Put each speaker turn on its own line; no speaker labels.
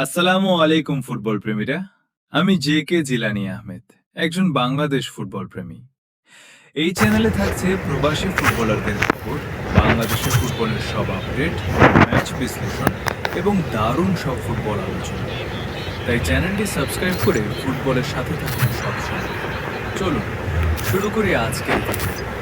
আসসালামু আলাইকুম ফুটবল প্রেমীরা। আমি জে.কে. জিলানী আহমেদ, একজন বাংলাদেশ ফুটবল প্রেমী। এই চ্যানেলে থাকছে প্রবাসী ফুটবলারদের খবর, বাংলাদেশের ফুটবলের সব আপডেট, ম্যাচ বিশ্লেষণ এবং দারুণ সব ফুটবল আলোচনা। তাই চ্যানেলটি সাবস্ক্রাইব করে ফুটবলের সাথে থাকুন সবসময়। চলুন শুরু করি আজকের ভিডিও।